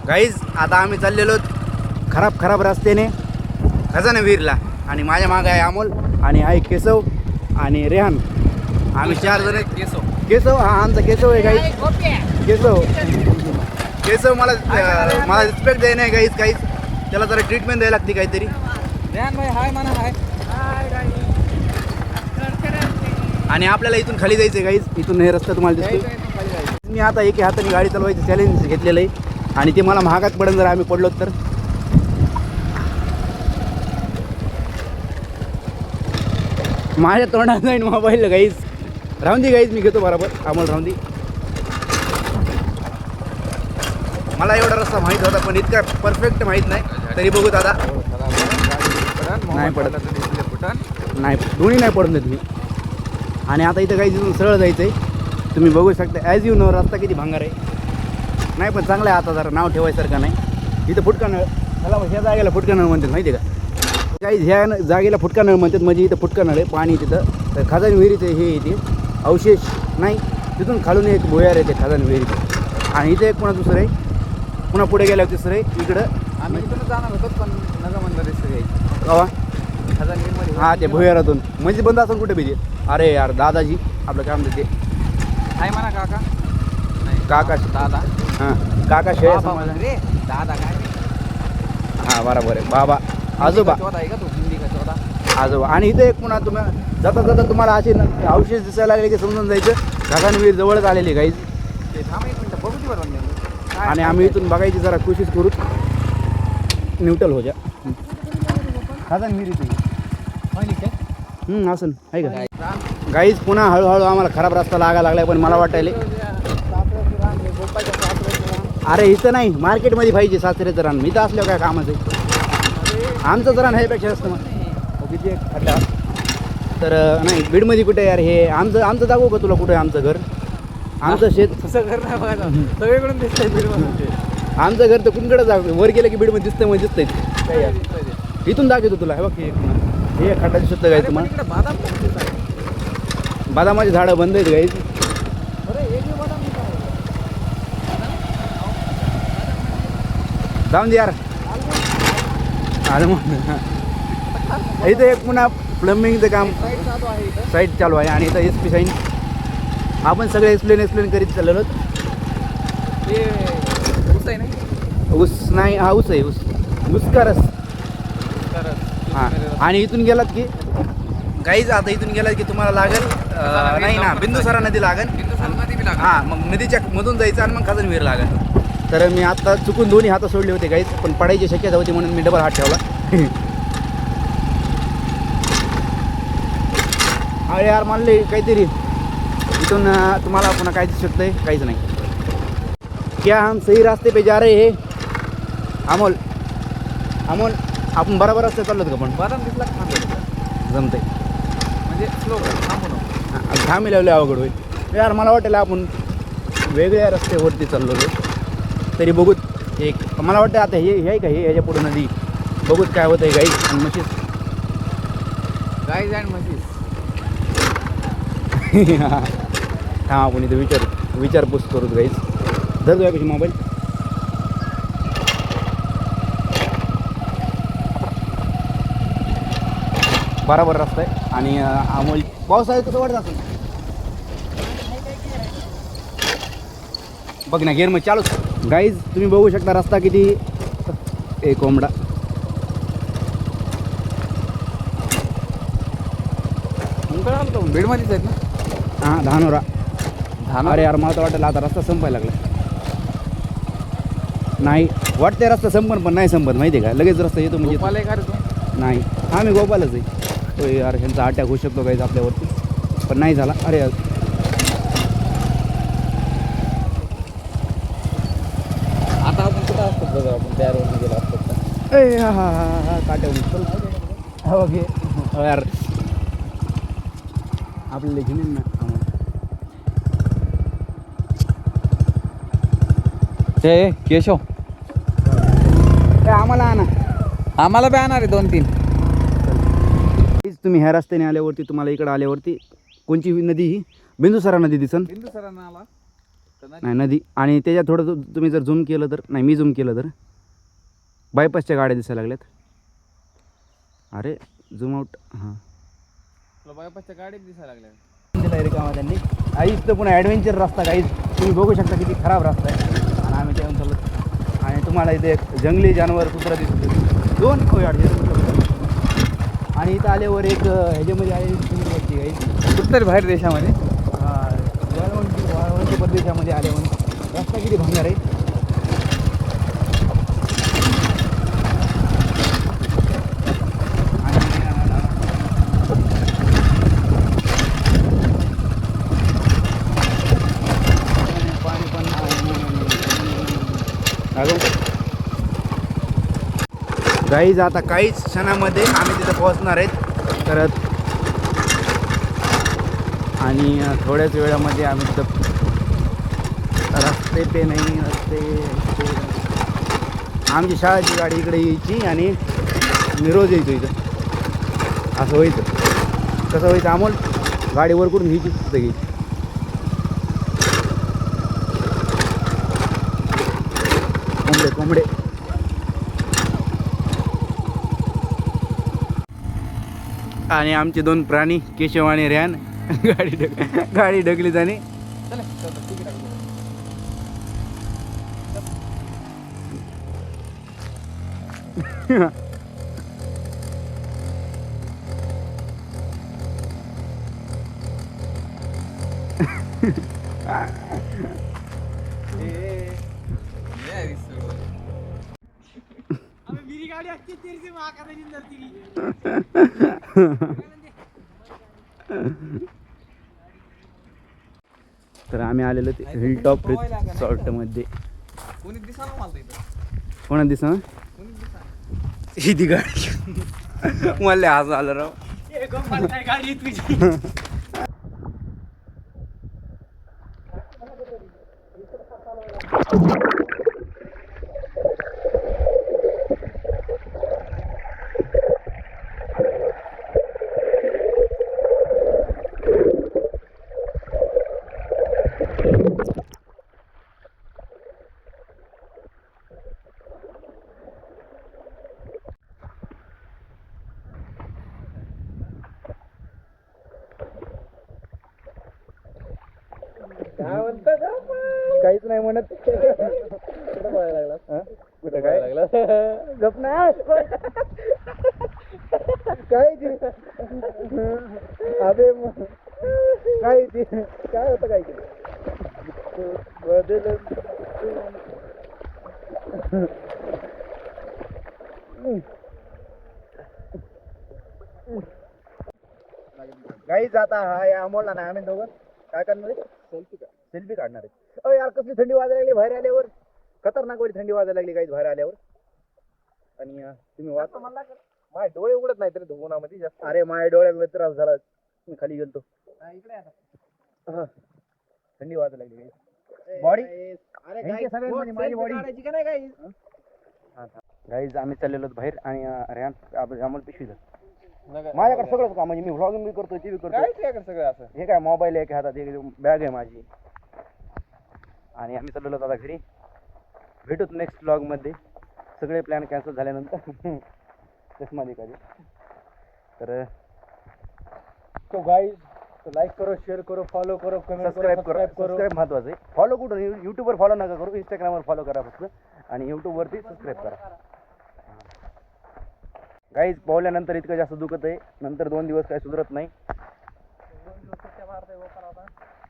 Guys आता आम्ही चाललेलो खराब रस्त्याने खजानवीरला आणि माझ्या मागे आहे अमोल आणि आहे केशव आणि रेहान. आम्ही 4 जण. केशव हा आमचा केशव आहे गाईज. केशव मला रिस्पेक्ट द्याय नाही गाईज काहीच. त्याला जरा ट्रीटमेंट द्यायला लागते काहीतरी. रेहान भाई हाय म्हणा हाय. आणि आपल्याला इथून खाली जायचं आहे गाईज. इथून हे रस्ता तुम्हाला दिसतो. मी आता एके हाताने गाडी चालवायचं चॅलेंज घेतलेलं आहे आणि ते मला महागात पडेल जर आम्ही पडलो तर. माझ्या तोंडात जाईन मोबाईल गाईज. राहून दे गाईज, मी घेतो बरोबर. आम्हाला राहून दे. मला एवढा रस्ता माहीत होता पण इतका परफेक्ट माहीत नाही. तरी बघू दादा. नाही पडत, नाही दोन्ही नाही पडून देत मी. आणि आता इथं काही तिथून सरळ जायचं आहे. तुम्ही बघू शकता ॲज यू नो रस्ता किती भांगार आहे. नाही पण चांगला आहे. आता जरा नाव ठेवायसारखं नाही. इथं फुटका नळ, त्याला ह्या जागेला फुटका नळ म्हणतात माहिती आहे का. काही ह्या जागेला फुटका नळ म्हणतात म्हणजे इथं फुटका नळ आहे. पाणी तिथं तर खजान विहिरीचं हे येते अवशेष नाही. तिथून खालून एक भुयार येते खजान विहिरीचं. आणि इथं एक पुन्हा दुसरं आहे. पुन्हा पुढे गेल्यावर तिसरं आहे. इकडं आम्ही इथूनच जाणार होतो पण नका म्हणलं रिस्क घ्यायची. कवा खजानवीरमध्ये हां ते भुयारातून म्हणजे बंद असेल कुठे पाहिजे. अरे यार दादाजी आपलं काय म्हणते ते हाय म्हणा काका. नाही काका दादा. हां काका शेळ्या बाबा समाज. रे दादा काय हां बरोबर आहे. बाबा आजोबा चौदा आहे का तू हिंदी का 14. आजोबा. आणि इथे एक पुन्हा तुम्ही जाता जाता तुम्हाला असे अवशेष दिसायला लागले की समजून जायचं खजानवीर जवळच आलेली गाईज. ते थांब एक मिनिट बघू दे बरं. आणि आम्ही इथून बघायची जरा कोशिश करू. न्यूट्रल हो जा. खजानवीर इथे असं आहे का गाईज. पुन्हा हळूहळू आम्हाला खराब रस्ता लागायला लागलाय पण मला वाटायला अरे इथं नाही मार्केटमध्ये पाहिजे सासऱ्याचं रान. इथं असल्यावर काय कामाचं आहे. आमचं रान ह्यापेक्षा असतं मग किती एक खड्डा. तर नाही बीडमध्ये कुठे यार हे आमचं दाखवू का तुला कुठे आमचं घर. आमचं शेत तसं घर नाही बघायला सगळीकडून दिसतंय बीडमध्ये. आमचं घर तर कुणकडे जा वर गेलं की बीडमध्ये दिसतंय मग दिसतंय. इथून दाखवतो तुला. हे बघ हे खड्डा दिसत काय तुम्हाला. बदामाची झाडं बंद आहेत गाईज. जाऊन दे यार. अरे मग इथं एक पुन्हा प्लंबिंगचं काम साईट चालू आहे. आणि इथं SP साईन आपण सगळे एक्सप्लेन करीत चाललो. ऊस नाही हा ऊस आहे. ऊसकारस. हां आणि इथून गेलात की गाईज आता इथून गेलात की तुम्हाला लागेल नाही ना बिंदुसारा नदी लागेल. हां मग नदीच्या मधून जायचं आणि मग खजानवीर लागेल. तर मी आता चुकून दोन्ही हात सोडले होते गाईज पण पडायची शक्यता होती म्हणून मी डबल हात ठेवला. अरे यार म्हणले काहीतरी इथून तुम्हाला पुन्हा काय दिसू शकतंय काहीच नाही. क्या हम सही रास्ते पे जा रहे हैं अमोल. आपण बरोबर रस्ते चाललो का पण बदाम दिसला जमते म्हणजे स्लो थांबून थांबी लावले अवघड होईल यार. मला वाटेल आपण वेगळ्या रस्त्यावरती चाललो तरी बघूत. एक मला वाटतं आता हे आहे का हे ह्याच्या पुढे नदी बघूत काय होतं आहे गाईज आणि म्हशीस. Guys and म्हशीस. हां आपण इथं विचारपूस करूच गाईज. धर तुझ्या कशी मोबाईल. बराबर रस्ता आहे. आणि अमोल पावसाळ्यात कसं वाटत असेल बघ ना गेअर मग चालूच गाईज. तुम्ही बघू शकता रस्ता किती एक कोंबडा. बीडमध्येच आहेत ना. हां धानोरा. अरे यार मला तर वाटलं आता रस्ता संपायला लागला. नाही वाटते रस्ता संपन पण नाही संपत माहिती आहे का. लगेच रस्ता येतो म्हणजे गोपाल आहे का रे तू. नाही हां मी गोपालच आहे. तो यार ह्यांचा अटॅक होऊ शकतो काहीच आपल्यावरती पण नाही झाला. अरे यार आता आपण कुठं असतो बघा. आपण तयारवरती गेलो असतो. ए हा हा हा हा काट्या हो घे यार आपल्याला घेऊन ना. ते केशव आम्हाला आणा. आम्हाला बी आणणार आहे 2-3. तुम्ही ह्या रस्त्याने आल्यावरती तुम्हाला इकडं आल्यावरती कोणची नदी ही बिंदुसारा नदी दिसन. बिंदुसारा नाला नाही नदी. आणि त्याच्यात थोडं तुम्ही जर झूम केलं तर, नाही मी झूम केलं तर बायपासच्या गाड्या दिसायला लागल्यात. अरे झूम आउट. हां बायपासच्या गाडीत दिसायला लागल्या. दिला रिकामा त्यांनी. आईच तर पुन्हा ॲडव्हेंचर रस्ता काहीच तुम्ही बघू शकता किती खराब रस्ता आहे. आणि आम्ही त्याहून चाललो. आणि तुम्हाला इथे एक जंगली जानवर कुत्रा दिसतो, 2 आणि इथं आल्यावर एक ह्याच्यामध्ये आलेली वाटते काही कुठतरी बाहेर देशामध्ये वाळवंटी प्रदेशामध्ये आल्यावर रस्ता किती भंगार आहे. पाणी पण गाईज आता काहीच क्षणामध्ये आम्ही तिथं पोहोचणार आहेत परत. आणि थोड्याच वेळामध्ये आम्ही तिथं रस्ते पे नाही रस्ते आमची शाळेची गाडी इकडे यायची आणि मी रोज यायचो इथं. असं व्हायचं. कसं व्हायचं अमोल गाडीवर करून घ्यायची तिथं घ्यायची. कोंबडे कोंबडे आणि आमचे 2 प्राणी केशव आणि रॅन गाडी ढकली जाणे. तर आम्ही आलेलो ते हिल टॉप रिसॉर्टमध्ये. कोणी दिसा ना मला इथं. कोणा दिसा कोणी दिसा ही गाडी मला आज आलं राव. गाडी तुझी. काहीच नाही म्हणत. कुठं पळायला लागला? कुठं काय लागला? गप नाही काय ते अबे काय ते काय होतं काय ते बदल. काहीच आता हा या अमोलला नाही आम्ही दोघं काय करणार आहे? सेल्फी काढणार आहे. अरे यार कसली थंडी वाजायला लागली बाहेर आल्यावर. खतरनाक वाली थंडी वाजायला लागली काहीच बाहेर आल्यावर. आणि तुम्ही वाच माझे डोळे उघडत नाही तरी उन्हामध्ये जास्त. अरे माझ्या डोळ्यामध्ये त्रास झाला. मी खाली गेलतो. थंडी वाजायला लागली बॉडी. माझी बॉडी गाईज आम्ही चाललेलो बाहेर आणि आम्हाला पिशवी माझ्याकडे सगळंच काम म्हणजे मी व्लॉगिंग बी करतो टीव्ही करतो सगळं असं. हे काय मोबाईल आहे हातात एक बॅग आहे माझी. आणि आम्ही चाललेलो आता घरी. भेटूत नेक्स्ट व्लॉगमध्ये. सगळे प्लॅन कॅन्सल झाल्यानंतर चष्मा दिखाली. तर तो गाईज लाईक करो, शेअर करो, फॉलो करो, कमेंट सबस्क्राईब महत्वाचं आहे. फॉलो कुठून? यूट्यूबवर फॉलो नका करू, इंस्टाग्रामवर फॉलो करा फक्त. आणि यूट्यूबवरती सबस्क्राईब करा. गाईज पावल्यानंतर इतकं जास्त दुखत आहे. नंतर 2 दिवस काय सुधरत नाही.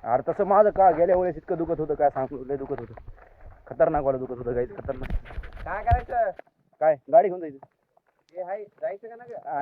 अरे तसं माझं का गेल्या वेळेस इतकं दुखत होतं काय सांगू. लय दुखत होतं. खतरनाक वाला दुखत होतं गाईज. खतरनाक. काय करायचं? काय गाडी घेऊन जायचं? हे हाय जायचं का ना?